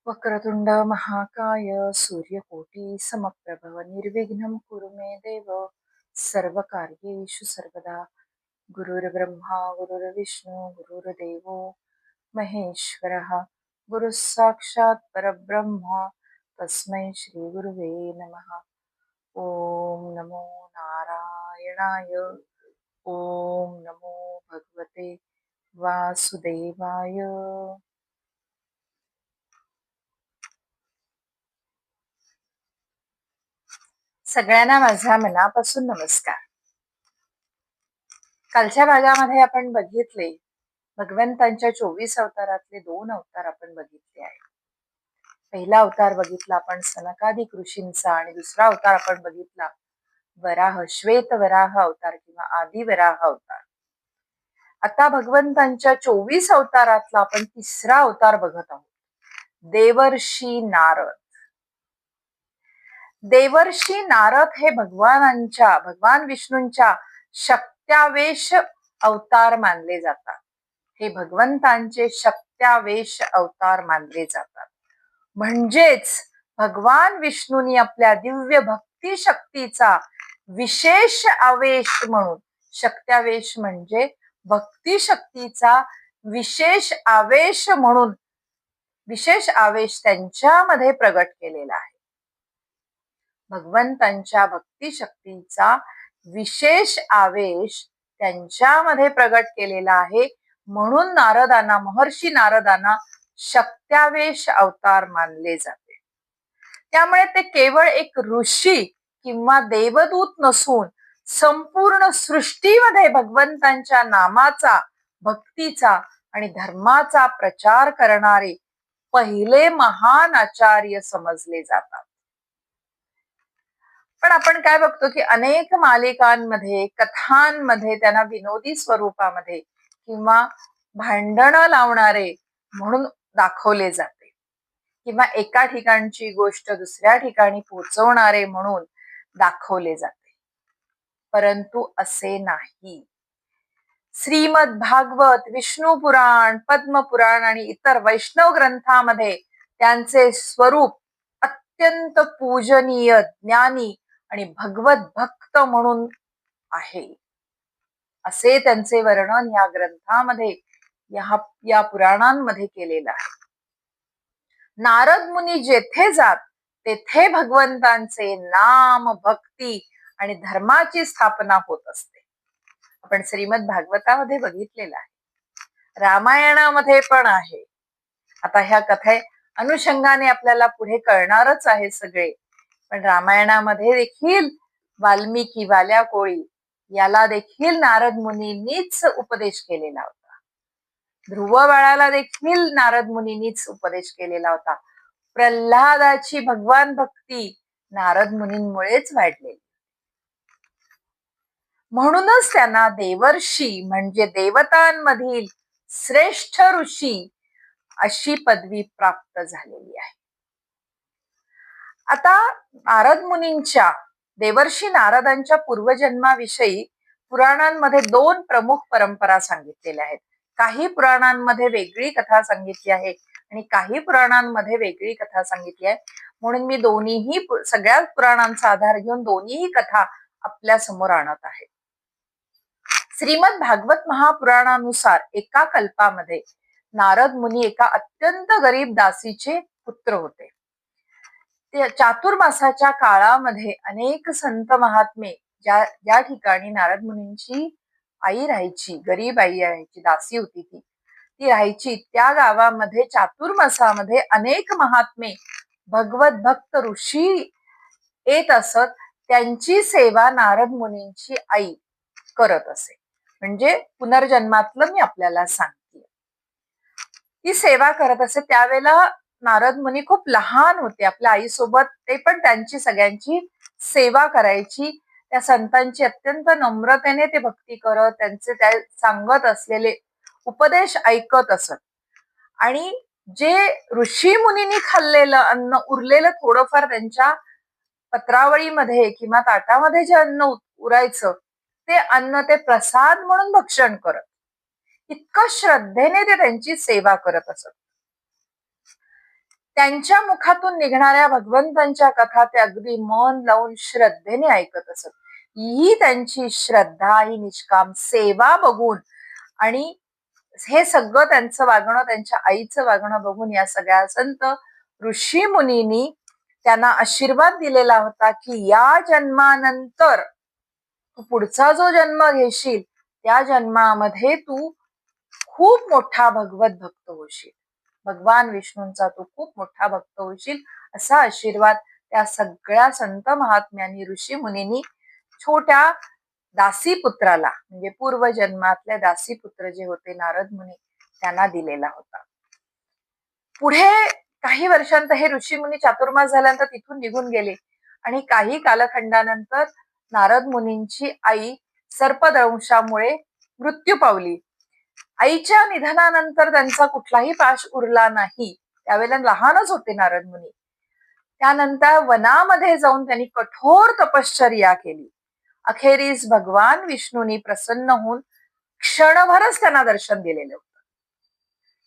वक्रतुंड महाकाय सूर्यकोटी समप्रभ निर्विघ्नं कुरु मे देव सर्वकार्येषु सर्वदा गुरुर्ब्रह्मा गुरुर्विष्णू गुरुर्देवो महेश्वरः गुरुः साक्षात् परब्रह्म तस्मै श्री गुरुवे नमः. ओम नमो नारायणाय. ओम नमो भगवते वासुदेवाय. सगळ्यांना माझ्या मनापासून नमस्कार. कालच्या भागामध्ये आपण बघितले भगवंतांच्या 24 अवतारातले 2 अवतार आपण बघितले आहे. पहिला अवतार बघितला आपण सनकादिक ऋषींचा आणि दुसरा अवतार आपण बघितला वराह श्वेत वराह अवतार किंवा आदि वराह अवतार. आता भगवंतांच्या 24 अवतारातला आपण तिसरा अवतार बघत आहोत, देवर्षी नारद. देवर्षी नारद हे भगवान विष्णूंच्या शक्त्यावेश अवतार मानले जातात. हे भगवंतांचे शक्त्यावेश अवतार मानले जातात. म्हणजेच भगवान विष्णूंनी आपल्या दिव्य भक्ती शक्तीचा विशेष आवेश म्हणून, शक्त्यावेश म्हणजे भक्ती शक्तीचा विशेष आवेश म्हणून, विशेष आवेश त्यांच्यामध्ये प्रगट केलेला आहे. भगवंतांच्या भक्ती शक्तीचा विशेष आवेश त्यांच्यामध्ये प्रगट केलेला आहे. म्हणून नारदांना, महर्षी नारदांना शक्त्यावेश अवतार मानले जाते. त्यामुळे ते केवळ एक ऋषी किंवा देवदूत नसून संपूर्ण सृष्टीमध्ये भगवंतांच्या नामाचा, भक्तीचा आणि धर्माचा प्रचार करणारे पहिले महान आचार्य समजले जातात. पण आपण काय बघतो की अनेक मालिकांमध्ये, कथांमध्ये त्यांना विनोदी स्वरूपामध्ये किंवा भांडणं लावणारे म्हणून दाखवले जाते, किंवा एका ठिकाणची गोष्ट दुसऱ्या ठिकाणी पोहोचवणारे म्हणून दाखवले जाते. परंतु असे नाही. श्रीमद भागवत, विष्णू पुराण, पद्मपुराण आणि इतर वैष्णव ग्रंथामध्ये त्यांचे स्वरूप अत्यंत पूजनीय, ज्ञानी आणि भगवत भक्त म्हणून आहे. असे त्यांचे वर्णन या ग्रंथामध्ये, या पुराणांमध्ये केलेलं आहे. नारद मुनी जेथे जात तेथे भगवंतांचे नाम, भक्ती आणि धर्माची स्थापना होत असते. आपण श्रीमद भागवतामध्ये बघितलेलं आहे, रामायणामध्ये पण आहे. आता ह्या कथे अनुषंगाने आपल्याला पुढे कळणारच आहे सगळे. पण रामायणामध्ये देखील वाल्मिकी, वाल्या कोळी याला देखील नारद मुनींनीच उपदेश केलेला होता. ध्रुव बाळाला देखील नारद मुनींनीच उपदेश केलेला होता. प्रल्हादाची भगवान भक्ती नारद मुनींमुळेच वाढलेली. म्हणूनच त्यांना देवर्षी म्हणजे देवतांमधील श्रेष्ठ ऋषी अशी पदवी प्राप्त झालेली आहे. आता नारद मुनींच्या, देवर्षी नारदांच्या पूर्वजन्माविषयी पुराणांमध्ये 2 प्रमुख परंपरा सांगितलेल्या आहेत. काही पुराणांमध्ये वेगळी कथा सांगितली आहे आणि काही पुराणांमध्ये वेगळी कथा सांगितली आहे. म्हणून मी दोन्हीही, सगळ्याच पुराणांचा आधार घेऊन दोन्हीही कथा आपल्या समोर आणत आहे. श्रीमद भागवत महापुराणानुसार एका कल्पामध्ये नारद मुनी एका अत्यंत गरीब दासीचे पुत्र होते. ते चातुर्मासाच्या काळामध्ये अनेक संत महात्मे, ज्या ठिकाणी नारद मुनींची आई राहायची, गरीब आई राहायची, दासी होती ती राहायची, त्या गावामध्ये चातुर्मासामध्ये अनेक महात्मे, भगवत भक्त ऋषी येत असत. त्यांची सेवा नारद मुनींची आई करत असे. म्हणजे पुनर्जन्मातलं मी आपल्याला सांगते, ती सेवा करत असे. त्यावेळेला नारद मुनी खूप लहान होते. आपल्या आईसोबत ते पण त्यांची सगळ्यांची सेवा करायची. त्या संतांची अत्यंत नम्रतेने ते भक्ती करत, त्यांचे त्या सांगत असलेले उपदेश ऐकत असत. आणि जे ऋषी मुनींनी खाल्लेलं अन्न उरलेलं थोडंफार त्यांच्या पत्रावळीमध्ये किंवा ताटामध्ये जे अन्न उरायचं, ते अन्न ते प्रसाद म्हणून भक्षण करत. इतकं श्रद्धेने ते त्यांची सेवा करत असत. त्यांच्या मुखातून निघणाऱ्या भगवंतांच्या कथा ते अगदी मन लावून श्रद्धेने ऐकत असत. ही त्यांची श्रद्धा, ही निष्काम सेवा बघून आणि हे सगळं त्यांचं वागणं, त्यांच्या आईचं वागणं बघून या सगळ्या संत ऋषी मुनींनी त्यांना आशीर्वाद दिलेला होता की या जन्मानंतर तू पुढचा जो जन्म घेशील त्या जन्मामध्ये तू खूप मोठा भगवत भक्त होशील, भगवान विष्णूंचा तू खूप मोठा भक्त होशील, असा आशीर्वाद त्या सगळ्या संत महात्म्यांनी, ऋषी मुनींनी छोट्या दासीपुत्राला, म्हणजे पूर्वजन्मातले दासीपुत्र जे होते नारद मुनी, त्यांना दिलेला होता. पुढे काही वर्षांत हे ऋषी मुनी चातुर्मास झाल्यानंतर तिथून निघून गेले आणि काही कालखंडानंतर नारद मुनींची आई सर्पदंशामुळे मृत्यू पावली. आईच्या निधनानंतर त्यांचा कुठलाही पाश उरला नाही. त्यावेळेला लहानच होते नारद मुनी. त्यानंतर वनामध्ये जाऊन त्यांनी कठोर तपश्चर्या केली. अखेरीस भगवान विष्णूंनी प्रसन्न होऊन क्षणभरच त्यांना दर्शन दिलेले होते,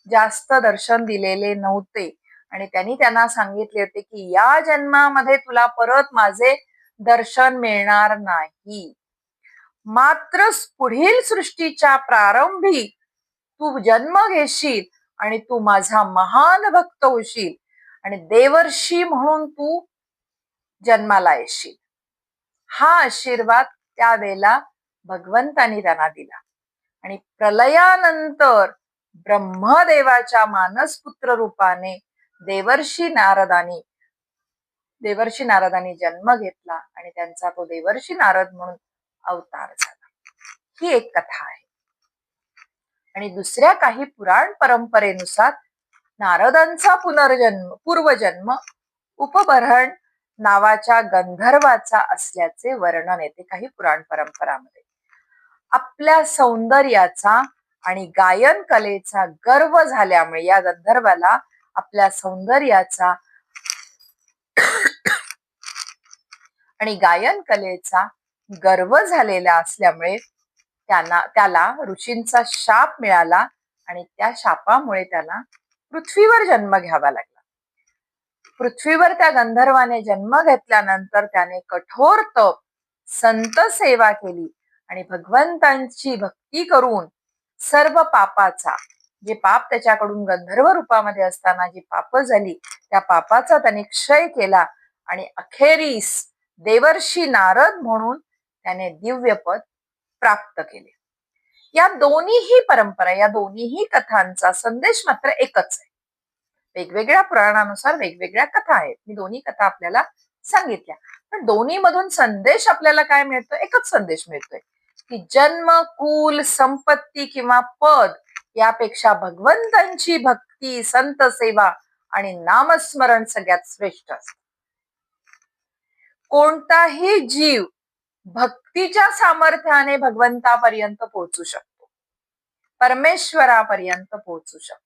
जास्त दर्शन दिलेले नव्हते. आणि त्यांना सांगितले होते की या जन्मामध्ये तुला परत माझे दर्शन मिळणार नाही, मात्र पुढील सृष्टीच्या प्रारंभी तू जन्म घेशील आणि तू माझा महान भक्त होशील आणि देवर्षी म्हणून तू जन्माला येशील. हा आशीर्वाद त्यावेळेला भगवंतांनी त्यांना दिला. आणि प्रलयानंतर ब्रह्मदेवाच्या मानसपुत्र रूपाने देवर्षी नारदांनी जन्म घेतला आणि त्यांचा तो देवर्षी नारद म्हणून अवतार झाला. ही एक कथा आहे. आणि दुसऱ्या काही पुराण परंपरेनुसार नारदांचा पूर्वजन्म उपबर्हण नावाच्या गंधर्वाचा असल्याचे वर्णन येते काही पुराण परंपरामध्ये. आपल्या सौंदर्याचा आणि गायन कलेचा गर्व झाल्यामुळे या गंधर्वाला आपल्या सौंदर्याचा आणि गायन कलेचा गर्व झालेला असल्यामुळे त्याला ऋषींचा शाप मिळाला आणि त्या शापामुळे त्याला पृथ्वीवर जन्म घ्यावा लागला. पृथ्वीवर त्या गंधर्वाने जन्म घेतल्यानंतर त्याने कठोर तप, संत सेवा केली आणि भगवंतांची भक्ती करून सर्व पापाचा, जे पाप त्याच्याकडून गंधर्व रूपामध्ये असताना जी पाप झाली त्या पापाचा त्याने क्षय केला आणि अखेरीस देवर्षी नारद म्हणून त्याने दिव्यपद प्राप्त केले. या दोन्हीही परंपरा, या दोन्हीही कथांचा संदेश मात्र एकच आहे. वेगवेगळ्या पुराणानुसार वेगवेगळ्या कथा आहेत. मी दोन्ही कथा आपल्याला सांगितल्या, पण दोन्ही मधून संदेश आपल्याला काय मिळतो? एकच संदेश मिळतोय की जन्म, कुल, संपत्ती किंवा पद यापेक्षा भगवंतांची भक्ती, संत सेवा आणि नामस्मरण सगळ्यात श्रेष्ठ असतं. कोणताही जीव भक्तीच्या सामर्थ्याने भगवंतापर्यंत पोहोचू शकतो, परमेश्वरापर्यंत पोहोचू शकतो.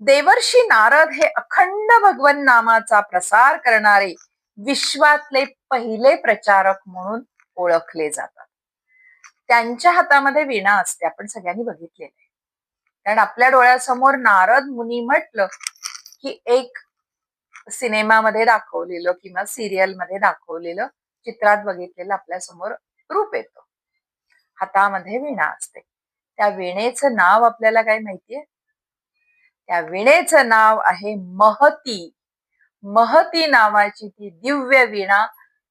देवर्षी नारद हे अखंड भगवन नामाचा प्रसार करणारे विश्वातले पहिले प्रचारक म्हणून ओळखले जातात. त्यांच्या हातामध्ये वीणा असते, आपण सगळ्यांनी बघितलेलं आहे. कारण आपल्या डोळ्यासमोर नारद मुनी म्हटलं की एक सिनेमामध्ये दाखवलेलं किंवा सिरियल मध्ये दाखवलेलं, चित्रात बघितलेलं आपल्या समोर रूप येतं. हातामध्ये वीणा असते. त्या वीणेचं नाव आपल्याला काय माहितीये? त्या वीणेचं नाव आहे महती. महती नावाची ती दिव्य वीणा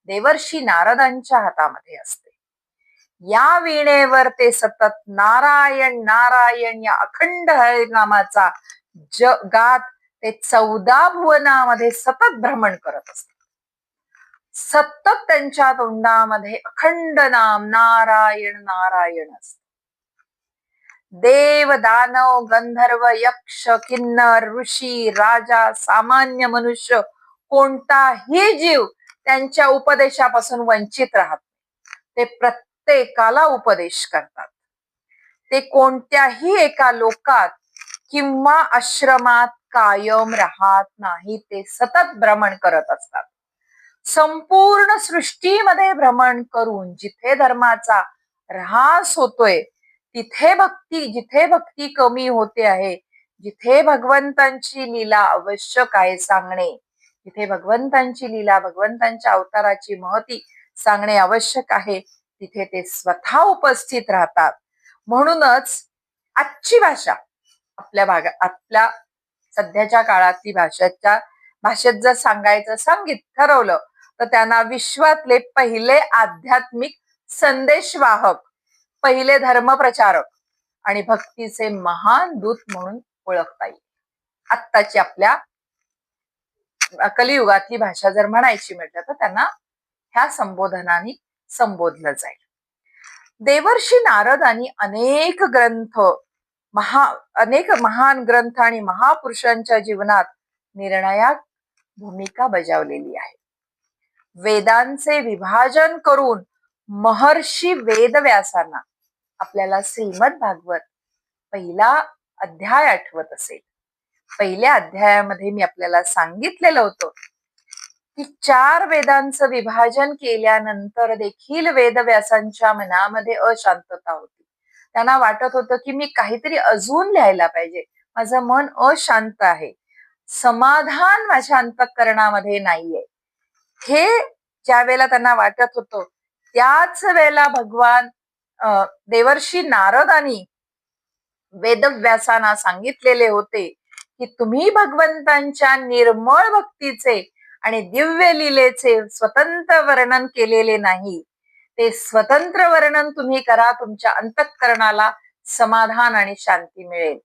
देवर्षी नारदांच्या हातामध्ये असते. या वीणेवर ते सतत नारायण नारायण या अखंड हरिनामाचा गात ते 14 भुवनामध्ये सतत भ्रमण करत असतात. सतत त्यांच्या तोंडामध्ये अखंड नाम नारायण नारायण असत. देव, दानव, गंधर्व, यक्ष, किन्नर, ऋषी, राजा, सामान्य मनुष्य कोणताही जीव त्यांच्या उपदेशापासून वंचित राहत. ते प्रत्येकाला उपदेश करतात. ते कोणत्याही एका लोकात किंवा आश्रमात कायम राहत नाही. ते सतत भ्रमण करत असतात. संपूर्ण सृष्टीमध्ये भ्रमण करून जिथे धर्माचा ऱ्हास होतोय, जिथे भक्ती कमी होते आहे जिथे भगवंतांची लीला आवश्यक आहे सांगणे, जिथे भगवंतांची लीला, भगवंतांच्या अवताराची महती सांगणे आवश्यक आहे, तिथे ते स्वतः उपस्थित राहतात. म्हणूनच आजची भाषा आपल्या सध्याच्या काळातली भाषेत जर ठरवलं, तर त्यांना विश्वातले पहिले आध्यात्मिक संदेशवाहक, पहिले धर्मप्रचारक आणि भक्तीचे महान दूत म्हणून ओळखता येईल. आत्ताची आपल्या कलियुगातली भाषा जर म्हणायची म्हटलं तर त्यांना ह्या संबोधनाने संबोधलं जाईल. देवर्षी नारदांनी अनेक महान ग्रंथ आणि महापुरुषांच्या जीवनात निर्णायक भूमिका बजावलेली आहे. वेदांचे विभाजन करून महर्षी वेदव्यासांना, आपल्याला श्रीमद भागवत पहिला अध्याय आठवत असेल, पहिल्या अध्यायामध्ये मी आपल्याला सांगितलेलं होतं की 4 वेदांचं विभाजन केल्यानंतर देखील वेदव्यासांच्या मनामध्ये अशांतता होती. त्यांना वाटत होतं की मी काहीतरी अजून लिहायला पाहिजे, माझं मन अशांत आहे, समाधान माझ्या अंतःकरणामध्ये नाहीये. हे ज्या वेळेला त्यांना वाटत होतं, त्याच वेळेला भगवान देवर्षी नारदांनी वेदव्यासांना सांगितलेले होते की तुम्ही भगवंतांच्या निर्मळ भक्तीचे आणि दिव्य लीलेचे स्वतंत्र वर्णन केलेले नाही, ते स्वतंत्र वर्णन तुम्ही करा, तुमच्या अंतःकरणाला समाधान आणि शांती मिळेल.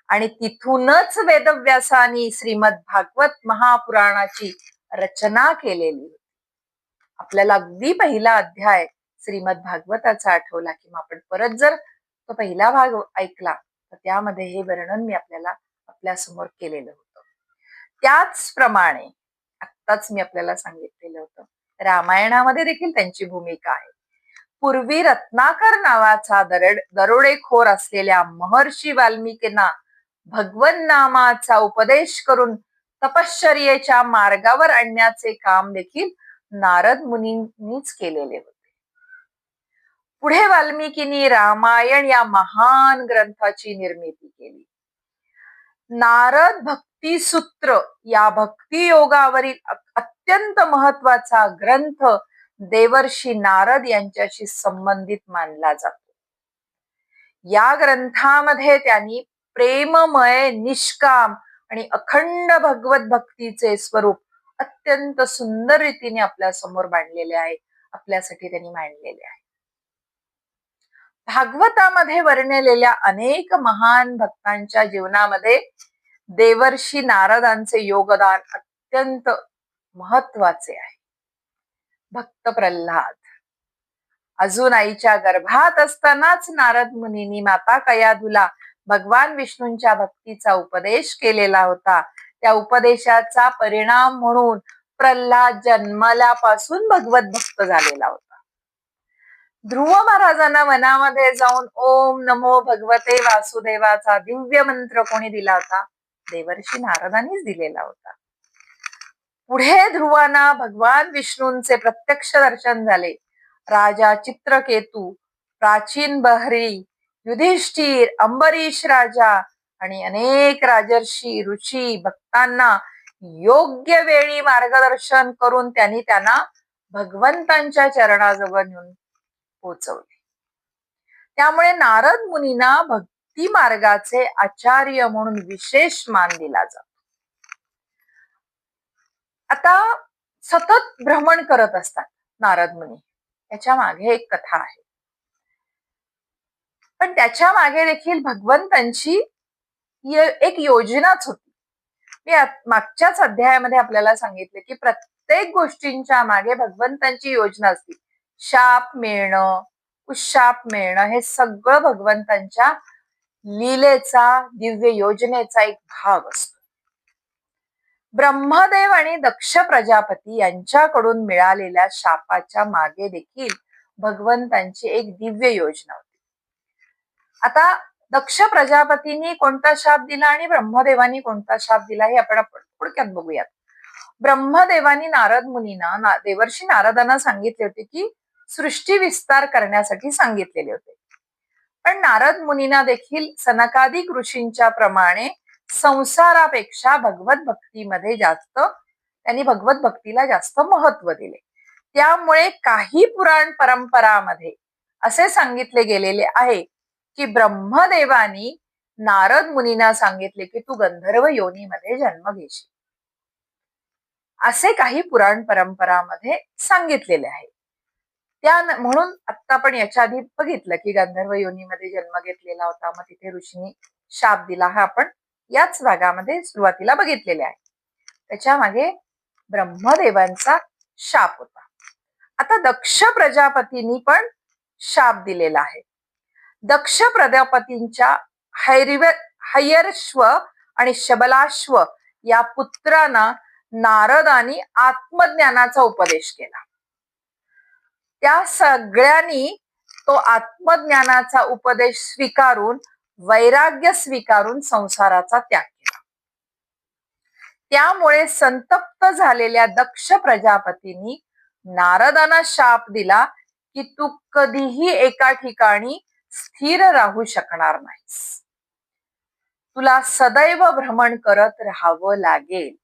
आणि तिथूनच वेदव्यासांनी श्रीमद भागवत महापुराणाची रचना केलेली. आपल्याला अगदी पहिला अध्याय श्रीमद भागवताचा आठवला की आपण परत जर तो पहिला भाग ऐकला तर त्यामध्ये हे वर्णन मी आपल्या समोर केलेलं होतं. त्याचप्रमाणे आत्ताच मी आपल्याला सांगितलेलं होतं, रामायणामध्ये देखील त्यांची भूमिका आहे. पूर्वी रत्नाकर नावाचा दरोडेखोर असलेल्या महर्षी वाल्मिकींना भगवन नामाचा उपदेश करून तपश्चर्येच्या मार्गावर आणण्याचे काम देखील नारद मुनींनीच केलेले होते. पुढे वाल्मिकींनी रामायण या महान ग्रंथाची निर्मिती केली. नारद भक्ती सूत्र या भक्ती योगावरील अत्यंत महत्वाचा ग्रंथ देवर्षी नारद यांच्याशी संबंधित मानला जातो. या ग्रंथामध्ये त्यांनी प्रेममय, निष्काम आणि अखंड भगवत भक्तीचे स्वरूप अत्यंत सुंदर रीतीने आपल्या समोर मांडलेले आहे, आपल्यासाठी त्यांनी मांडलेले आहे. भागवतामध्ये वर्णिलेल्या अनेक महान भक्तांच्या जीवनामध्ये देवर्षी नारदांचे योगदान अत्यंत महत्वाचे आहे. भक्त प्रल्हाद अजून आईच्या गर्भात असतानाच नारद मुनींनी माता कयाधूला भगवान विष्णूंच्या भक्तीचा उपदेश केलेला होता. त्या उपदेशाचा परिणाम म्हणून प्रल्हाद जन्मल्यापासून भगवत भक्त झालेला होता. ध्रुव महाराजांना वनामध्ये जाऊन ओम नमो भगवते वासुदेवाचा दिव्य मंत्र कोणी दिला होता? देवर्षी नारदांनीच दिलेला होता. पुढे ध्रुवांना भगवान विष्णूंचे प्रत्यक्ष दर्शन झाले. राजा चित्रकेतू, प्राचीन बहरी, युधिष्ठिर, अंबरीश राजा आणि अनेक राजर्षी, ऋषी भक्तांना योग्य वेळी मार्गदर्शन करून त्यांना भगवंतांच्या चरणाजवळ नेऊन पोहोचवले. त्यामुळे नारद मुनींना भक्ती मार्गाचे आचार्य म्हणून विशेष मान दिला जातो. आता सतत भ्रमण करत असतात नारद मुनी. त्याच्या मागे एक कथा आहे, पण त्याच्या मागे देखील भगवंतांची एक योजनाच होती. मी मागच्याच अध्यायामध्ये आपल्याला सांगितले की प्रत्येक गोष्टींच्या मागे भगवंतांची योजना असते. शाप मिळणं, उशाप मिळणं हे सगळं भगवंतांच्या लीलेचा, दिव्य योजनेचा एक भाग असतो. ब्रह्मदेव आणि दक्ष प्रजापती यांच्याकडून मिळालेल्या शापाच्या मागे देखील भगवंतांची एक दिव्य योजना होती. आता दक्ष प्रजापतींनी कोणता शाप दिला आणि ब्रह्मदेवानी कोणता शाप दिला हे आपण थोडक्यात बघूयात. ब्रह्मदेवानी नारद मुनींना, देवर्षी नारदांना सांगितले होते की सृष्टी विस्तार करण्यासाठी सांगितलेले होते. पण नारद मुनींना देखील सनकादिक ऋषींच्या प्रमाणे संसारापेक्षा भगवत भक्तीमध्ये जास्त, त्यांनी भगवत भक्तीला जास्त महत्व दिले. त्यामुळे काही पुराण परंपरामध्ये असे सांगितले गेलेले आहे की ब्रह्मदेवानी नारद मुनींना सांगितले की तू गंधर्व योनीमध्ये जन्म घेशील, असे काही पुराण परंपरामध्ये सांगितलेले आहे. म्हणून आता आपण याच्या आधी बघितलं की गंधर्व योनीमध्ये जन्म घेतलेला होता, मग तिथे ऋषींनी शाप दिला, हा आपण याच भागामध्ये सुरुवातीला बघितलेले आहे. त्याच्या मागे ब्रह्मदेवांचा शाप होता. आता दक्ष प्रजापतींनी पण शाप दिलेला आहे. दक्ष प्रजापतींच्या हैर्यश्व आणि शबलाश्व या पुत्रांना नारदांनी आत्मज्ञानाचा उपदेश केला. त्या सगळ्यांनी तो आत्मज्ञानाचा उपदेश स्वीकारून, वैराग्य स्वीकारून संसाराचा त्याग केला. त्यामुळे संतप्त झालेल्या दक्ष प्रजापतींनी नारदांना शाप दिला की तू कधीही एका ठिकाणी स्थिर राहू शकणार नाहीस, तुला सदैव भ्रमण करत राहावं लागेल.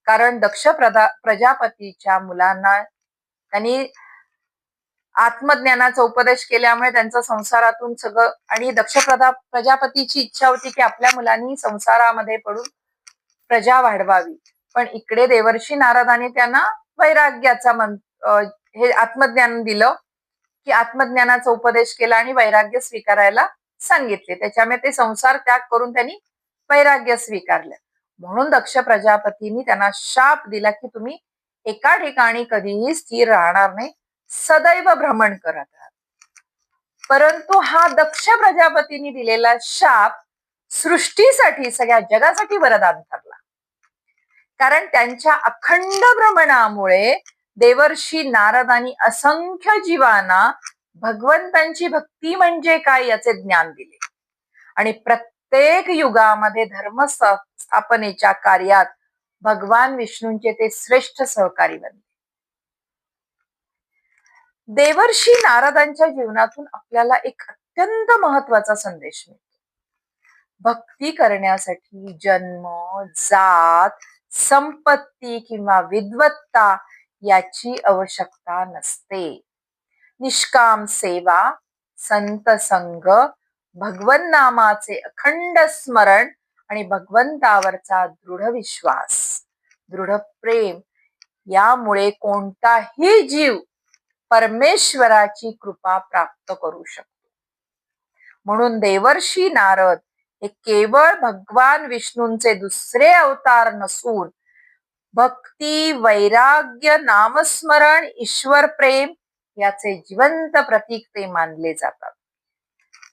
कारण दक्ष प्रजापतीच्या मुलांना त्यांनी आत्मज्ञानाचा उपदेश केल्यामुळे त्यांचं संसारातून सगळं, आणि दक्ष प्रजापतीची इच्छा होती की आपल्या मुलांनी संसारामध्ये पडून प्रजा वाढवावी, पण इकडे देवर्षी नारदाने त्यांना वैराग्याचा हे आत्मज्ञान दिलं की आत्मज्ञानाचा उपदेश केला आणि वैराग्य स्वीकारायला सांगितले. त्याच्यामुळे ते संसार त्याग करून त्यांनी वैराग्य स्वीकारलं. म्हणून दक्ष प्रजापतींनी त्यांना शाप दिला की तुम्ही एका ठिकाणी कधीही स्थिर राहणार नाही, सदैव भ्रमण करत राहा. परंतु हा दक्ष प्रजापतींनी दिलेला शाप सृष्टीसाठी, सगळ्या जगासाठी वरदान ठरला. कारण त्यांच्या अखंड भ्रमणामुळे देवर्षी नारदांनी असंख्य जीवांना भगवंतांची भक्ती म्हणजे काय याचे ज्ञान दिले आणि प्रत्येक युगामध्ये धर्म स्थापनेच्या कार्यात भगवान विष्णूंचे ते श्रेष्ठ सहकारी बनले. देवर्षी नारदांच्या जीवनातून आपल्याला एक अत्यंत महत्वाचा संदेश मिळतो. भक्ती करण्यासाठी जन्म, जात, संपत्ती किंवा विद्वत्ता याची आवश्यकता नसते. निष्काम सेवा, संत संग, भगवन नामाचे अखंड स्मरण आणि भगवंतावरचा दृढ विश्वास, दृढ प्रेम यामुळे कोणताही जीव परमेश्वराची कृपा प्राप्त करू शकतो. म्हणून देवर्षी नारद हे केवळ भगवान विष्णूंचे दुसरे अवतार नसून भक्ती, वैराग्य, नामस्मरण, ईश्वर प्रेम याचे जिवंत प्रतीक ते मानले जातात.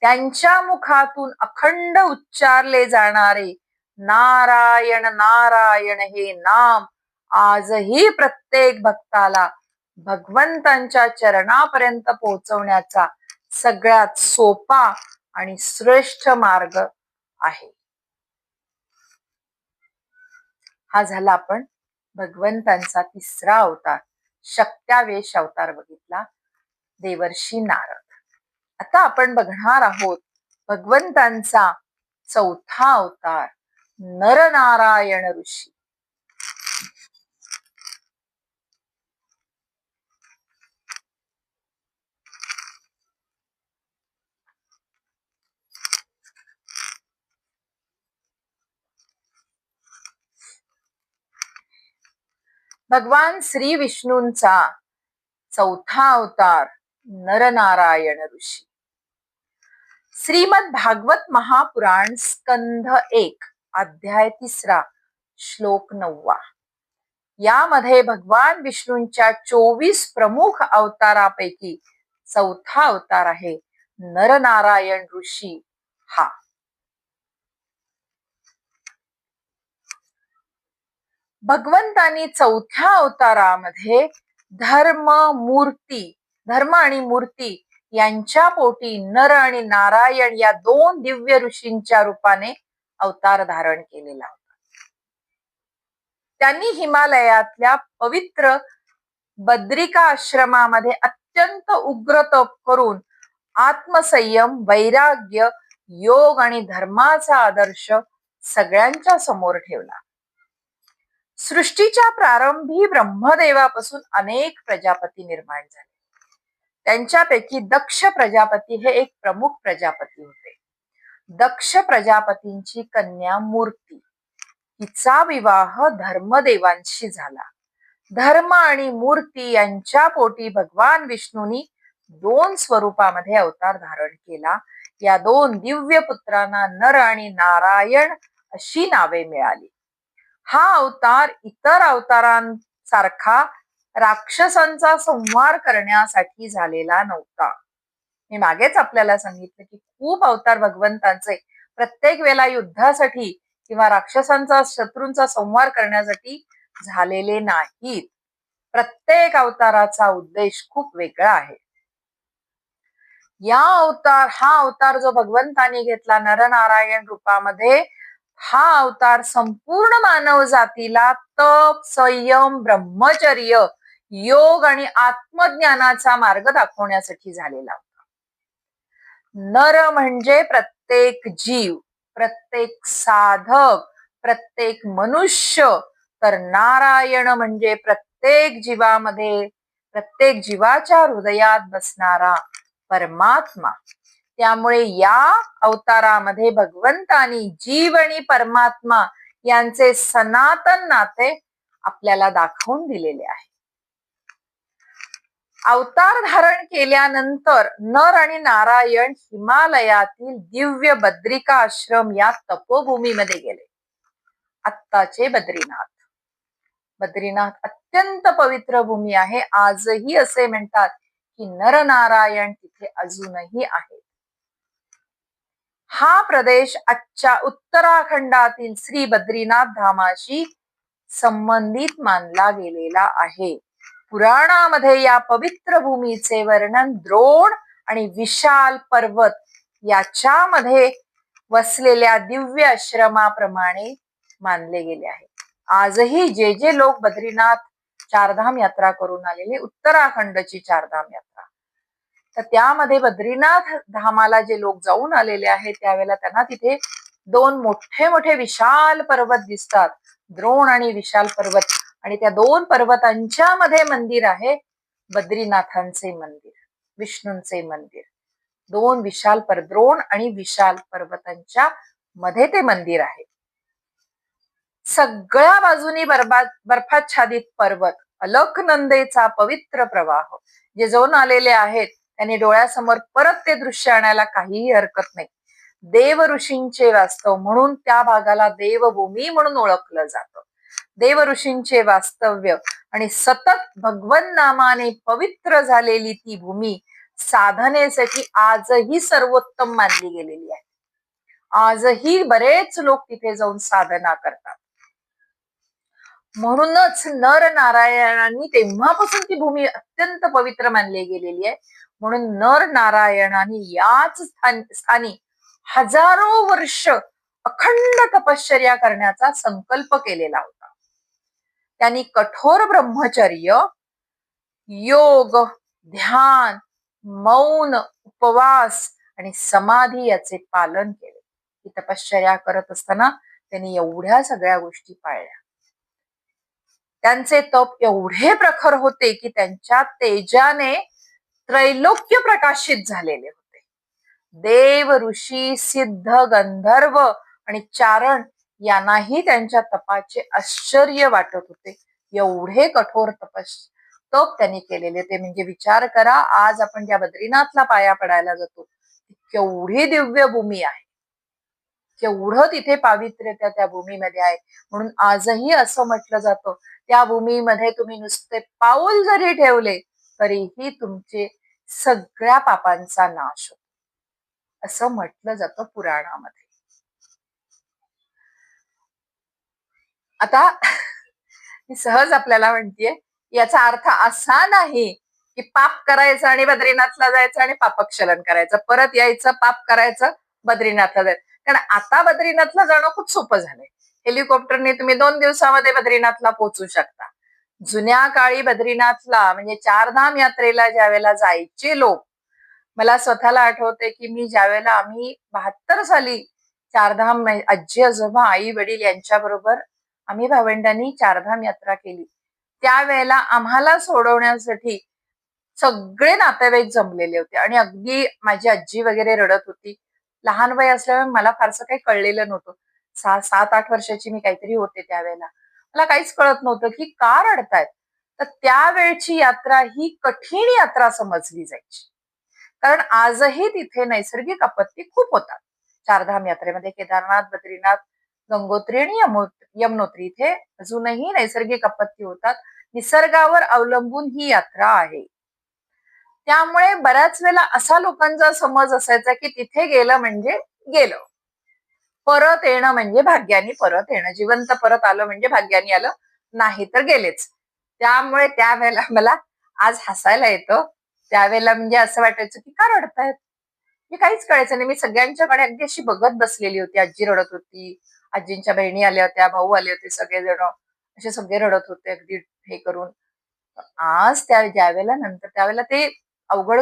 त्यांच्या मुखातून अखंड उच्चारले जाणारे नारायण नारायण हे नाम आजही प्रत्येक भक्ताला भगवंतांच्या चरणापर्यंत पोहोचवण्याचा सगळ्यात सोपा आणि श्रेष्ठ मार्ग आहे. हा झाला आपण भगवंतांचा तिसरा अवतार, शक्त्यावेश अवतार बघितला, देवर्षी नारद. आता आपण बघणार आहोत भगवंतांचा चौथा अवतार, नरनारायण ऋषी. भगवान श्री विष्णूंचा चौथा अवतार नरनारायण ऋषी. श्रीमद भागवत महापुराण स्कंध 1 अध्याय 3 श्लोक 9 यामध्ये भगवान विष्णूंच्या 24 प्रमुख अवतारापैकी चौथा अवतार आहे नरनारायण ऋषी हा. भगवंतांनी चौथ्या अवतारामध्ये धर्म आणि मूर्ती यांच्या पोटी नर आणि नारायण या दोन दिव्य ऋषींच्या रूपाने अवतार धारण केलेला होता. त्यांनी हिमालयातल्या पवित्र बद्रिका आश्रमामध्ये अत्यंत उग्र तप करून आत्मसंयम, वैराग्य, योग आणि धर्माचा आदर्श सगळ्यांच्या समोर ठेवला. सृष्टीच्या प्रारंभी ब्रह्मदेवापासून अनेक प्रजापती निर्माण झाले. त्यांच्यापैकी दक्ष प्रजापती हे एक प्रमुख प्रजापती होते. दक्ष प्रजापतींची कन्या मूर्ती, तिचा विवाह धर्मदेवांशी झाला. धर्म आणि मूर्ती यांच्या पोटी भगवान विष्णूंनी 2 स्वरूपामध्ये अवतार धारण केला. या 2 दिव्य पुत्रांना नर आणि नारायण अशी नावे मिळाली. हा अवतार इतर अवतारांसारखा राक्षसांचा संहार करण्यासाठी झालेला नव्हता. मी मागेच आपल्याला सांगितलं की खूप अवतार भगवंतांचे प्रत्येक वेळेला युद्धासाठी किंवा राक्षसांचा शत्रूंचा संहार करण्यासाठी झालेले नाहीत. प्रत्येक अवताराचा उद्देश खूप वेगळा आहे. हा अवतार जो भगवंतांनी घेतला नरनारायण रूपामध्ये, हा अवतार संपूर्ण मानव जातीला तप, संयम, ब्रह्मचर्य, योग आणि आत्मज्ञानाचा मार्ग दाखवण्यासाठी झालेला होता. नर म्हणजे प्रत्येक जीव, प्रत्येक साधक, प्रत्येक मनुष्य, तर नारायण म्हणजे प्रत्येक जीवामध्ये, प्रत्येक जीवाच्या हृदयात बसणारा परमात्मा. त्यामुळे या अवतारामध्ये भगवंतानी जीव आणि परमात्मा यांचे सनातन नाते आपल्याला दाखवून दिलेले आहे. अवतार धारण केल्यानंतर नर आणि नारायण हिमालयातील दिव्य बद्रिका आश्रम या तपोभूमीमध्ये गेले. आत्ताचे बद्रीनाथ. बद्रीनाथ अत्यंत पवित्र भूमी आहे. आजही असे म्हणतात की नरनारायण तिथे अजूनही आहेत. हा प्रदेश आजच्या उत्तराखंडातील श्री बद्रीनाथ धामाशी संबंधित मानला गेलेला आहे. पुराणामध्ये या पवित्र भूमीचे वर्णन द्रोण आणि विशाल पर्वत याच्यामध्ये वसलेल्या दिव्य आश्रमाप्रमाणे मानले गेले आहे. आजही जे जे लोक बद्रीनाथ चारधाम यात्रा करून आलेले, उत्तराखंडची चारधाम यात्रा, तर त्यामध्ये बद्रीनाथ धामाला जे लोक जाऊन आलेले आहेत त्यावेळेला त्यांना तिथे 2 मोठे मोठे विशाल पर्वत दिसतात, द्रोण आणि विशाल पर्वत. आणि त्या 2 पर्वतांच्या मध्ये मंदिर आहे बद्रीनाथांचे मंदिर, विष्णूंचे मंदिर. 2 विशाल द्रोण आणि विशाल पर्वतांच्या मध्ये ते मंदिर आहे. सगळ्या बाजूनी बर्फाच्छादित पर्वत, अलकनंदेचा पवित्र प्रवाह. जे जाऊन आलेले आहेत त्यांनी डोळ्यासमोर परत ते दृश्य आणायला काहीही हरकत नाही. देव ऋषींचे वास्तव म्हणून त्या भागाला देवभूमी म्हणून ओळखलं जातं. देव ऋषींचे वास्तव्य आणि सतत भगवन नामाने पवित्र झालेली ती भूमी साधनेसाठी आजही सर्वोत्तम मानली गेलेली आहे. आजही बरेच लोक तिथे जाऊन साधना करतात. म्हणूनच नर नारायणांनी तेव्हापासून ती भूमी अत्यंत पवित्र मानली गेलेली आहे. म्हणून नर नारायणांनी याच स्थानी हजारो वर्ष अखंड तपश्चर्या करण्याचा संकल्प केलेला होता. त्यांनी कठोर ब्रह्मचर्य, योग, ध्यान, मौन, उपवास आणि समाधी याचे पालन केले. ही तपश्चर्या करत असताना त्यांनी एवढ्या सगळ्या गोष्टी पाळल्या. त्यांचे तप एवढे प्रखर होते की त्यांच्या तेजाने त्रैलोक्य प्रकाशित झालेले होते. देव, ऋषी, सिद्ध, गंधर्व आणि चारण यांनाही त्यांच्या तपाचे आश्चर्य वाटत होते. एवढे कठोर तप त्यांनी केलेले ते. म्हणजे विचार करा, आज आपण ज्या बद्रीनाथला पाया पडायला जातो केवढी दिव्य भूमी आहे, केवढं तिथे पावित्र्य त्या भूमीमध्ये आहे. म्हणून आजही असं म्हटलं जातं त्या भूमीमध्ये तुम्ही नुसते पाऊल जरी ठेवले तरीही तुमचे सगळ्या पापांचा नाश होतो, असं म्हटलं जातं पुराणामध्ये. आता सहज आपल्याला म्हणतेय, याचा अर्थ असा नाही की पाप करायचं आणि बद्रीनाथला जायचं आणि पापक्षलन करायचं, परत यायचं, पाप करायचं, बद्रीनाथला जायचं. कारण आता बद्रीनाथला जाणं खूप सोपं झालंय. हेलिकॉप्टरने तुम्ही 2 दिवसामध्ये बद्रीनाथला पोहोचू शकता. जुन्या काळी बद्रीनाथला म्हणजे चारधाम यात्रेला ज्यावेळेला जायचे लोक, मला स्वतःला आठवते की मी ज्यावेळेला आम्ही 72 साली चारधाम आजी आजोबा आई वडील यांच्या बरोबर आम्ही भावंडांनी चारधाम यात्रा केली. त्यावेळेला आम्हाला सोडवण्यासाठी सगळे नातेवाईक जमलेले होते आणि अगदी माझी आजी वगैरे रडत होती. लहान वय असल्यामुळे मला फारसं काही कळलेलं नव्हतं. 7-8 वर्षाची मी काहीतरी होते त्यावेळेला. मला काहीच कळत नव्हतं की का रडतायत. तर त्यावेळची यात्रा ही कठीण यात्रा समजली जायची. कारण आजही तिथे नैसर्गिक आपत्ती खूप होतात. चारधाम यात्रेमध्ये केदारनाथ, बद्रीनाथ, गंगोत्री आणि यमुनोत्री इथे अजूनही नैसर्गिक आपत्ती होतात. निसर्गावर अवलंबून ही यात्रा आहे. त्यामुळे बऱ्याच वेळेला असा लोकांचा समज असायचा की तिथे गेलं म्हणजे गेलं. परत येणं म्हणजे भाग्याने परत येणं. जिवंत परत आलं म्हणजे भाग्याने आलं, नाही तर गेलेच. त्यामुळे त्यावेळेला मला आज हसायला येतं. त्यावेळेला म्हणजे असं वाटायचं की का रडतायत? मी काहीच कळायचं नाही. मी सगळ्यांच्याकडे अगदी अशी बघत बसलेली होती. आजी रडत होती, आजींच्या बहिणी आल्या होत्या, भाऊ आले होते, सगळेजण असे सगळे रडत होते अगदी हे करून. आज ज्यावेळेला नंतर त्यावेळेला ते अवघड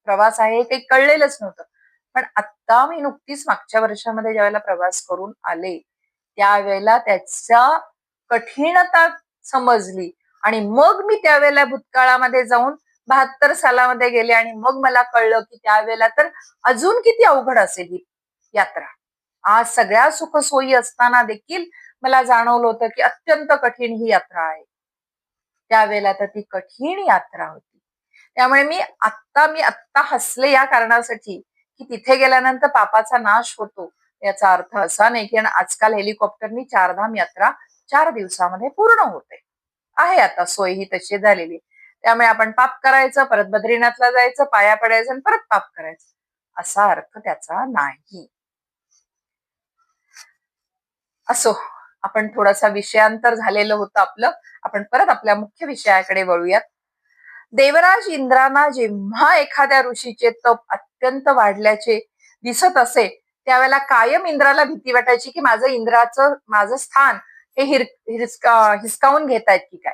प्रवास आहे हे काही कळलेलंच नव्हतं. पण आता मी नुकतीच मागच्या वर्षामध्ये ज्यावेळेला प्रवास करून आले, त्यावेळेला त्याचा कठीणता समजली आणि मग मी त्यावेळेला भूतकाळामध्ये जाऊन 72 सालामध्ये गेले आणि मग मला कळलं की त्यावेळेला तर अजून किती अवघड असेल ही यात्रा. आज सगळ्या सुखसोयी असताना देखील मला जाणवलं होतं की अत्यंत कठीण ही यात्रा आहे. त्यावेळेला तर ती कठीण यात्रा होती. त्यामुळे मी आत्ता हसले या कारणासाठी की तिथे गेल्यानंतर पापाचा नाश होतो. याचा अर्थ असा नाही की आजकाल हेलिकॉप्टरनी चारधाम यात्रा 4 दिवसामध्ये पूर्ण होते. आहे आता सोय ही तशी झालेली. त्यामुळे आपण पाप करायचं, परत बद्रीनाथला जायचं, पाया पडायचं आणि परत पाप करायचं. असा अर्थ त्याचा नाही. असो, आपण थोडासा विषयांतर झालेलं होतं आपलं. आपण परत आपल्या मुख्य विषयाकडे वळूयात. देवराज इंद्रांना जेव्हा एखाद्या ऋषीचे तप अत्यंत वाढल्याचे दिसत असे, त्यावेळेला कायम इंद्राला भीती वाटायची की माझं स्थान हे हिसकावून घेतायत की काय.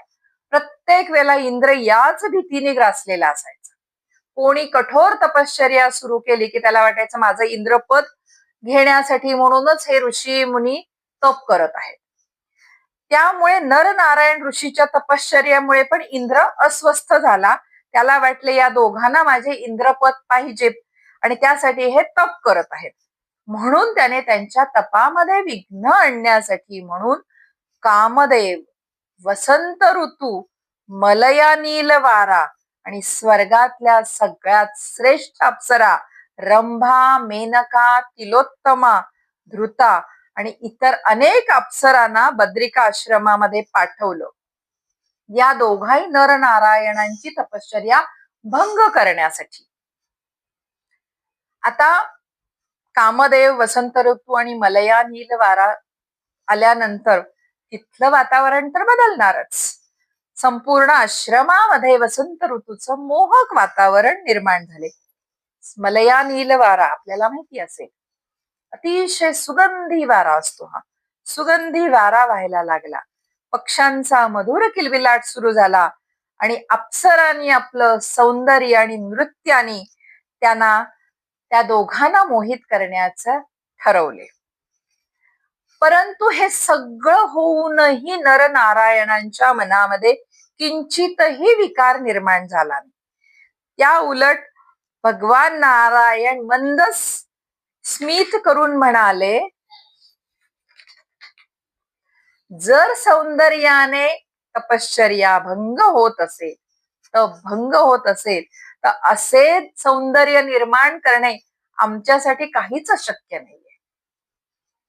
प्रत्येक वेळेला इंद्र याच भीतीने ग्रासलेला असायचा. कोणी कठोर तपश्चर्या सुरू केली की त्याला वाटायचं माझं इंद्रपद घेण्यासाठी म्हणूनच हे ऋषी मुनी तप करत आहेत. त्यामुळे नरनारायण ऋषीच्या तपश्चर्यामुळे पण इंद्र अस्वस्थ झाला. त्याला वाटले या दोघांना माझे इंद्रपद पाहिजे आणि त्यासाठी हे तप करत आहेत. म्हणून त्याने त्यांच्या तपामध्ये विघ्न आणण्यासाठी म्हणून कामदेव, वसंत ऋतू, मलया नील वारा आणि स्वर्गातल्या सगळ्यात श्रेष्ठ अप्सरा रंभा, मेनका, तिलोत्तमा, धृता आणि इतर अनेक अप्सरांना बद्रिका आश्रमामध्ये पाठवलं. या दोघाही नरनारायणांची तपश्चर्या भंग करण्यासाठी. आता कामदेव, वसंत ऋतू आणि मलया नील वारा आल्यानंतर तिथलं वातावरण तर बदलणारच. संपूर्ण आश्रमामध्ये वसंत ऋतूचं मोहक वातावरण निर्माण झाले. मलया नील वारा आपल्याला माहिती असेल, अतिशय सुगंधी वारा असतो हा. सुगंधी वारा व्हायला लागला. पक्ष्यांचा मधुर किलबिलाट सुरू झाला आणि अप्सरांनी आपलं सौंदर्य आणि नृत्याने त्या दोघांना मोहित करण्याचं ठरवले. परंतु हे सगळं होऊनही नरनारायणांच्या मनामध्ये किंचितही विकार निर्माण झाला नाही. त्या उलट भगवान नारायण मंद स्मित करून म्हणाले, जर सौंदर्याने तपश्चर्या भंग होत असेल तर असे सौंदर्य निर्माण करणे आमच्यासाठी काहीच अशक्य नाहीये.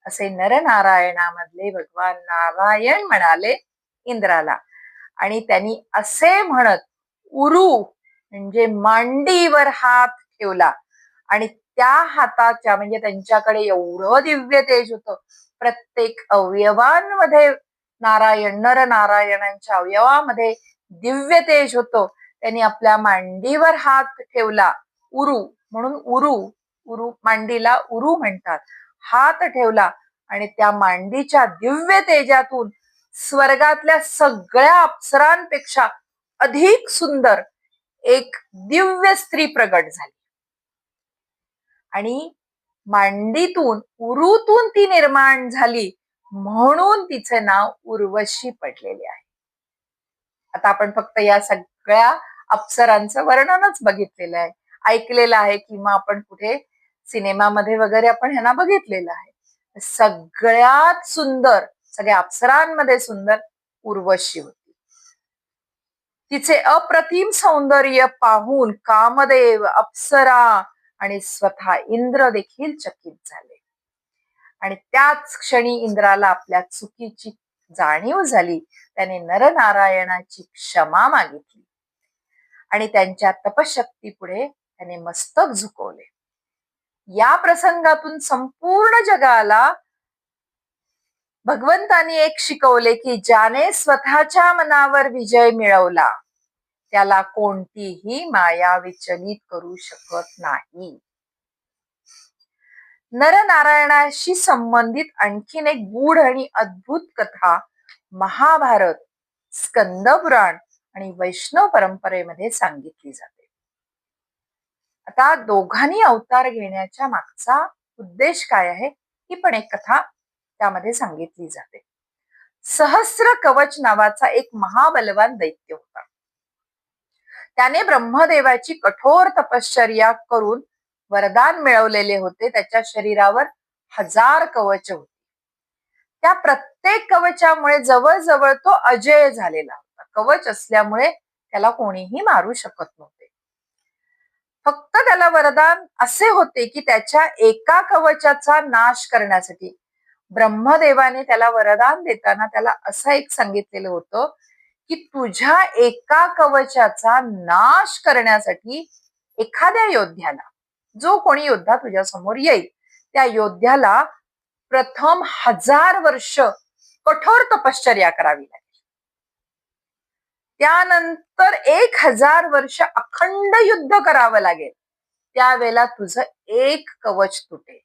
असे नरनारायणामधले भगवान नारायण म्हणाले इंद्राला. आणि त्यांनी असे म्हणत उरू म्हणजे मांडीवर हात ठेवला आणि त्या हाताच्या म्हणजे त्यांच्याकडे एवढं दिव्य तेज होतं. प्रत्येक अवयवांमध्ये नरनारायणांच्या अवयवामध्ये दिव्य तेज होतं. त्यांनी आपल्या मांडीवर हात ठेवला. उरू म्हणून उरू मांडीला उरू म्हणतात. हात ठेवला आणि त्या मांडीच्या दिव्य तेजातून स्वर्गातल्या सगळ्या अप्सरांपेक्षा अधिक सुंदर एक दिव्य स्त्री प्रगट झाली. आणि मांडीतून उरूतून ती निर्माण झाली म्हणून तिचे नाव उर्वशी पडलेले आहे. आता आपण फक्त या सगळ्या अप्सरांचं वर्णनच बघितलेलं आहे, ऐकलेलं आहे, किंवा आपण कुठे सिनेमामध्ये वगैरे आपण ह्यांना बघितलेलं आहे. सगळ्यात सुंदर, सगळ्या अप्सरांमध्ये सुंदर उर्वशी होती. तिचे अप्रतिम सौंदर्य पाहून कामदेव, अप्सरा आणि स्वतः इंद्र देखील चकित झाले. आणि त्याच क्षणी इंद्राला आपल्या चुकीची जाणीव झाली. त्याने नरनारायणाची क्षमा मागितली आणि त्यांच्या तपशक्तीपुढे त्याने मस्तक झुकवले. या प्रसंगातून संपूर्ण जगाला भगवंतानी एक शिकवले की ज्याने स्वतःच्या मनावर विजय मिळवला त्याला कोणतीही माया विचलित करू शकत नाही. नरनारायणाशी संबंधित आणखीन एक गूढ आणि अद्भुत कथा महाभारत, स्कंद पुराण आणि वैष्णव परंपरेमध्ये सांगितली जाते. आता दोघांनी अवतार घेण्याच्या मागचा उद्देश काय आहे ही पण एक कथा त्यामध्ये सांगितली जाते. सहस्र कवच नावाचा एक महाबलवान दैत्य होता. त्याने ब्रह्मदेवाची कठोर तपश्चर्या करून वरदान मिळवलेले होते. त्याच्या शरीरावर 1000 कवच होती. त्या प्रत्येक कवचामुळे जवळजवळ तो अजेय झालेला होता. कवच असल्यामुळे त्याला कोणीही मारू शकत नव्हते. फक्त त्याला वरदान असे होते की त्याच्या एका कवचाचा नाश करण्यासाठी ब्रह्मदेवाने त्याला वरदान देताना त्याला असं एक सांगितलेलं होतं की तुझ्या एका कवचाचा नाश करण्यासाठी एखाद्या योद्ध्याला, जो कोणी योद्धा तुझ्या समोर येईल त्या योद्ध्याला प्रथम 1000 वर्ष कठोर तपश्चर्या करावी लागेल. त्यानंतर 1000 वर्ष अखंड युद्ध करावं लागेल. त्यावेळेला तुझं एक कवच तुटेल.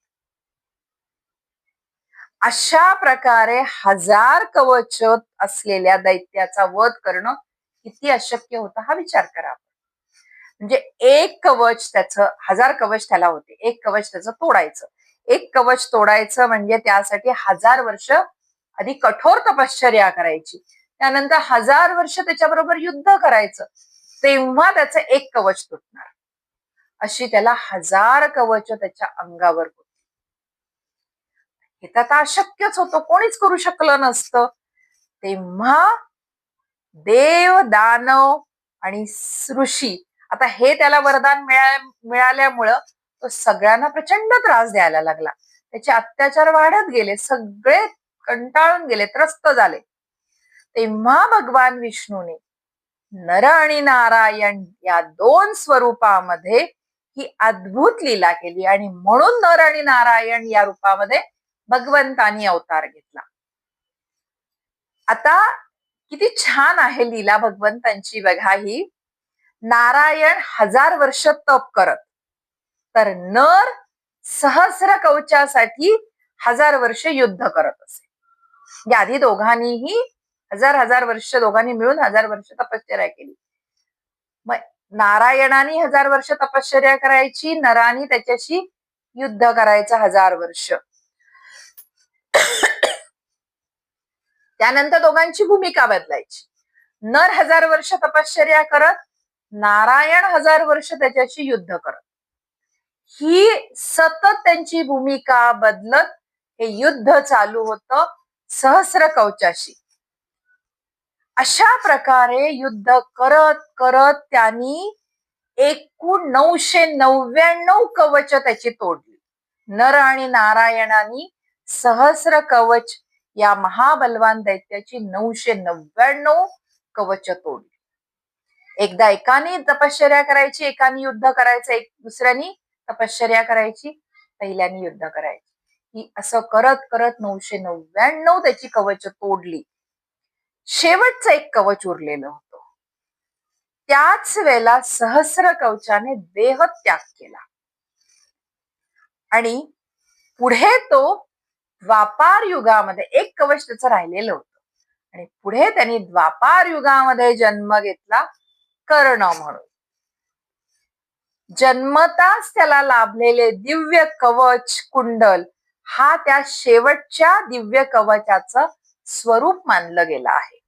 अशा प्रकारे 1000 कवच असलेल्या दैत्याचा वध करणं किती अशक्य होतं हा विचार करा. म्हणजे एक कवच, त्याचं 1000 कवच त्याला होते, एक कवच त्याचं तोडायचं. एक कवच तोडायचं म्हणजे त्यासाठी 1000 वर्ष आधी कठोर तपश्चर्या करायची, त्यानंतर 1000 वर्ष त्याच्याबरोबर युद्ध करायचं, तेव्हा त्याचं एक कवच तुटणार. अशी त्याला 1000 कवच त्याच्या अंगावर होती. हे तर आता अशक्यच होतं, कोणीच करू शकलं नसतं. तेव्हा देव, दानव आणि ऋषी, आता हे त्याला वरदान मिळाल्यामुळं तो सगळ्यांना प्रचंड त्रास द्यायला लागला. त्याचे अत्याचार वाढत गेले, सगळे कंटाळून गेले, त्रस्त झाले. तेव्हा भगवान विष्णूने नर आणि नारायण या 2 स्वरूपामध्ये ही अद्भुत लीला केली आणि म्हणून नर आणि नारायण या रूपामध्ये भगवंतानी अवतार घेतला. आता किती छान आहे लीला भगवंतांची बघा ही. नारायण 1000 वर्ष तप करत, तर नर सहस्र कवचासाठी 1000 वर्ष युद्ध करत असे. म्हणजे आधी दोघांनीही 1000 वर्ष, दोघांनी मिळून 1000 वर्ष तपश्चर्या केली. मग नारायणाने 1000 वर्ष तपश्चर्या करायची, नराने त्याच्याशी युद्ध करायचं 1000 वर्ष. त्यानंतर दोघांची भूमिका बदलायची. नर 1000 वर्ष तपश्चर्या करत, नारायण 1000 वर्ष त्याच्याशी युद्ध करत. ही सतत त्यांची भूमिका बदलत हे युद्ध चालू होतं सहस्र कवचाशी. अशा प्रकारे युद्ध करत करत त्यांनी एकूण 999 कवच त्याची तोडली. नर आणि नारायणानी सहस्र कवच या महाबलवान दैत्याची 999 कवच तोडली. एकदा एकाने तपश्चर्या करायची, एकाने युद्ध करायचं, एक दुसऱ्यानी तपश्चर्या करायची, पहिल्यानी युद्ध करायची. ही असं करत करत 999 त्याची कवच तोडली. शेवटचं एक कवच उरलेलं होतं. त्याच वेळेला सहस्र कवचाने देहत्याग केला आणि पुढे तो द्वापार युगामध्ये एक कवच त्याचं राहिलेलं होतं आणि पुढे त्यांनी द्वापार युगामध्ये जन्म घेतला कर्ण म्हणून. जन्मताच त्याला लाभलेले दिव्य कवच कुंडल हा त्या शेवटच्या दिव्य कवचाचं स्वरूप मानलं गेलं आहे.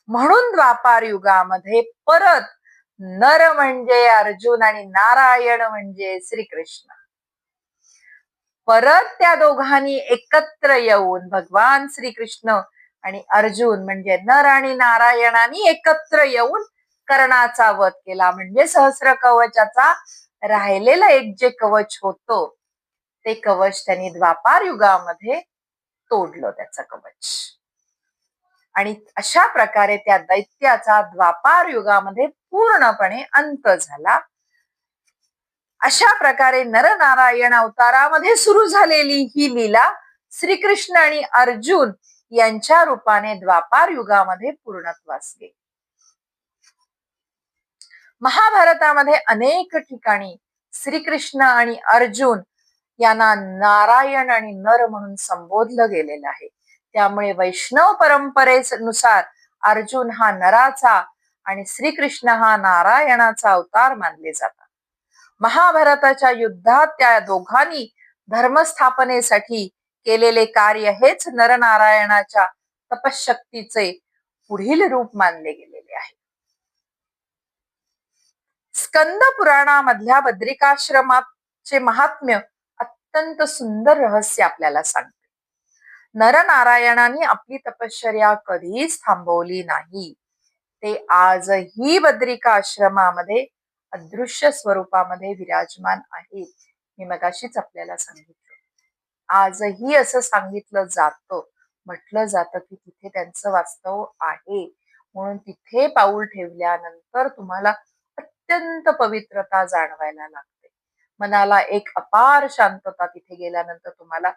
म्हणून द्वापार युगामध्ये परत नर म्हणजे अर्जुन आणि नारायण म्हणजे श्रीकृष्ण, परत त्या दोघांनी एकत्र येऊन भगवान श्रीकृष्ण आणि अर्जुन म्हणजे नर आणि नारायणाने एकत्र येऊन कर्णाचा वध केला. म्हणजे सहस्र कवचाचा राहिलेलं एक जे कवच होतं ते कवच त्यांनी द्वापार युगामध्ये तोडलं, त्याचं कवच. आणि अशा प्रकारे त्या दैत्याचा द्वापार युगामध्ये पूर्णपणे अंत झाला. अशा प्रकारे नरनारायण अवतारामध्ये सुरू झालेली ही लीला श्रीकृष्ण आणि अर्जुन यांच्या रूपाने द्वापार युगामध्ये पूर्णत्वास गेली. महाभारतामध्ये अनेक ठिकाणी श्रीकृष्ण आणि अर्जुन यांना नारायण आणि नर म्हणून संबोधलं गेलेलं आहे. त्यामुळे वैष्णव परंपरेनुसार अर्जुन हा नराचा आणि श्रीकृष्ण हा नारायणाचा अवतार मानले जातात. महाभारताच्या युद्धात त्या दोघांनी धर्मस्थापनेसाठी केलेले कार्य हेच नरनारायणाच्या तपशक्तीचे पुढील रूप मानले गेलेले आहे. स्कंद पुराणामधल्या बद्रिकाश्रमाचे महात्म्य अत्यंत सुंदर रहस्य आपल्याला सांगते. नरनारायणाने आपली तपश्चर्या कधीच थांबवली नाही. ते आजही बद्रिकाश्रमामध्ये अदृश्य स्वरूपामध्ये विराजमान आहेत. मी मगाशीच आपल्याला सांगितलं. आजही असं सांगितलं जातं, म्हटलं जातं की तिथे त्यांचं वास्तव आहे. म्हणून तिथे पाऊल ठेवल्यानंतर तुम्हाला अत्यंत पवित्रता जाणवायला लागते. मनाला एक अपार शांतता तिथे गेल्यानंतर तुम्हाला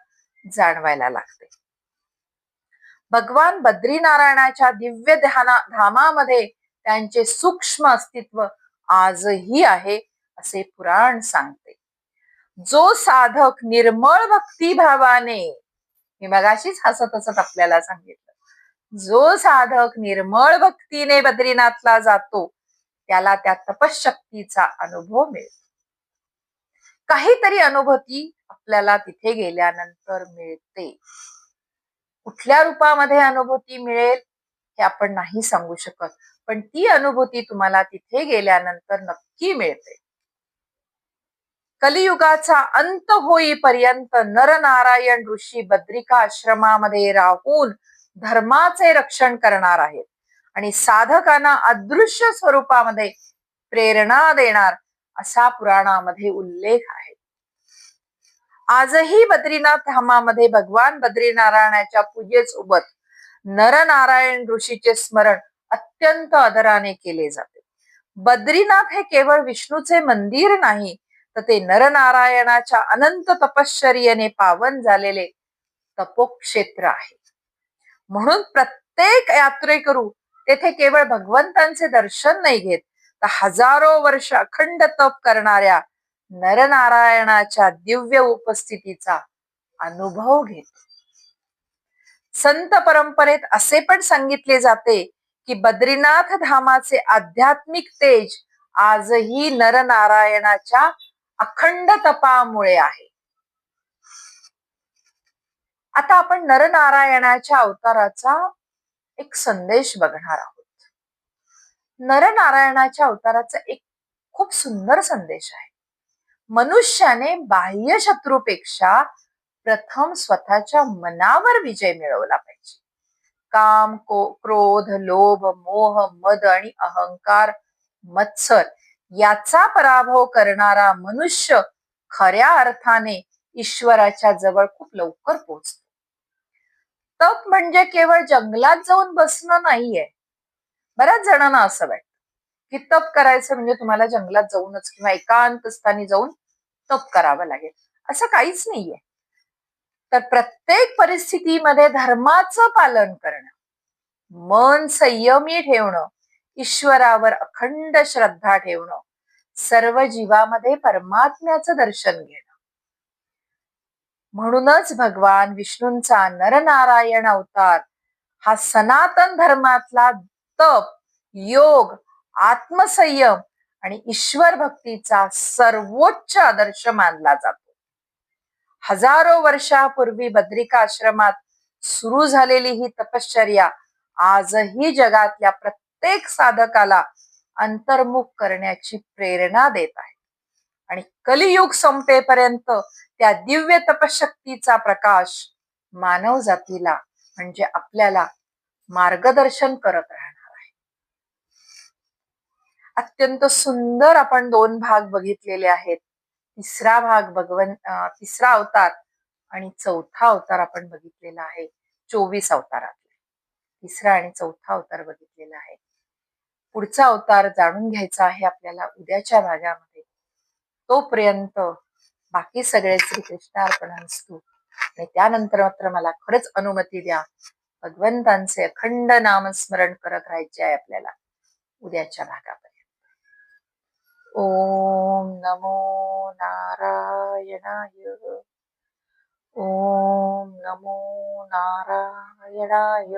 जाणवायला लागते. भगवान बद्रीनारायणाच्या दिव्य धामामध्ये त्यांचे सूक्ष्म अस्तित्व आजही आहे असे पुराण सांगते. जो साधक निर्मळ भक्तिभावाने, मी मगाशीच हसत हसत आपल्याला सांगितलं, जो साधक निर्मळ भक्तीने बद्रीनाथला जातो त्याला त्या तपशक्तीचा अनुभव मिळतो. काहीतरी अनुभूती आपल्याला तिथे गेल्यानंतर मिळते. कुठल्या रूपामध्ये अनुभूती मिळेल हे आपण नाही सांगू शकत, पण ती अनुभूती तुम्हाला तिथे गेल्यानंतर नक्की मिळते. कलियुगाचा अंत होईपर्यंत नरनारायण ऋषी बद्रिका आश्रमामध्ये राहून धर्माचे रक्षण करणार आहेत आणि साधकांना अदृश्य स्वरूपामध्ये प्रेरणा देणार असा पुराणामध्ये उल्लेख आहे. आजही बद्रीनाथ धामामध्ये भगवान बद्रीनारायणाच्या पूजेसोबत नरनारायण ऋषीचे स्मरण अत्यंत आदराने केले जाते. बद्रीनाथ हे केवळ विष्णूचे मंदिर नाही, तर ते नरनारायणाच्या अनंत तपश्चर्येने पावन झालेले तपोक्षेत्र आहे. म्हणून प्रत्येक यात्रेकरू तेथे केवळ भगवंतांचे दर्शन नाही घेत, तर हजारो वर्ष अखंड तप करणाऱ्या नरनारायणाच्या दिव्य उपस्थितीचा अनुभव घेतो. संत परंपरेत असे पण सांगितले जाते की बद्रीनाथ धामाचे आध्यात्मिक तेज आजही नरनारायणाच्या अखंड तपामुळे आहे. आता आपण नरनारायणाच्या अवताराचा एक संदेश बघणार आहोत. नरनारायणाच्या अवताराचा एक खूप सुंदर संदेश आहे. मनुष्याने बाह्य शत्रूपेक्षा प्रथम स्वतःच्या मनावर विजय मिळवला पाहिजे. काम, क्रोध, लोभ, मोह, मद आणि अहंकार, मत्सर याचा पराभव करणारा मनुष्य खऱ्या अर्थाने ईश्वराच्या जवळ खूप लवकर पोहोचतो. तप म्हणजे केवळ जंगलात जाऊन बसणं नाहीये. बऱ्याच जणांना असं वाटतं की तप करायचं म्हणजे तुम्हाला जंगलात जाऊनच किंवा एकांत स्थानी जाऊन तप करावं लागेल. असं काहीच नाहीये. तर प्रत्येक परिस्थितीमध्ये धर्माचं पालन करणं, मन संयमी ठेवणं, ईश्वरावर अखंड श्रद्धा ठेवणं, सर्व जीवामध्ये परमात्म्याचं दर्शन घेणं. म्हणूनच भगवान विष्णूंचा नरनारायण अवतार हा सनातन धर्मातला तप, योग, आत्मसंयम आणि ईश्वर भक्तीचा सर्वोच्च आदर्श मानला जातो. हजारो वर्षापूर्वी बद्रिका आश्रमात सुरू झालेली ही तपश्चर्या आजही जगातल्या प्रत्येक साधकाला अंतर्मुख करण्याची प्रेरणा देत आहे. आणि कलियुग संपेपर्यंत त्या दिव्य तपशक्तीचा प्रकाश मानव जातीला म्हणजे आपल्याला मार्गदर्शन करत राहणार आहे. अत्यंत सुंदर आपण 2 भाग बघितलेले आहेत. तिसरा भाग तिसरा अवतार आणि चौथा अवतार आपण बघितलेला आहे. 24 अवतारातले तिसरा आणि चौथा अवतार बघितलेला आहे. पुढचा अवतार जाणून घ्यायचा आहे आपल्याला उद्याच्या भागामध्ये. तोपर्यंत बाकी सगळे श्रीकृष्णार्पणमस्तु. आणि त्यानंतर मात्र मला खरंच अनुमती द्या, भगवंतांचे अखंड नामस्मरण करत राहायचे आहे आपल्याला उद्याच्या भागापर्यंत. ओम नमो नारायणाय. ओम नमो नारायणाय.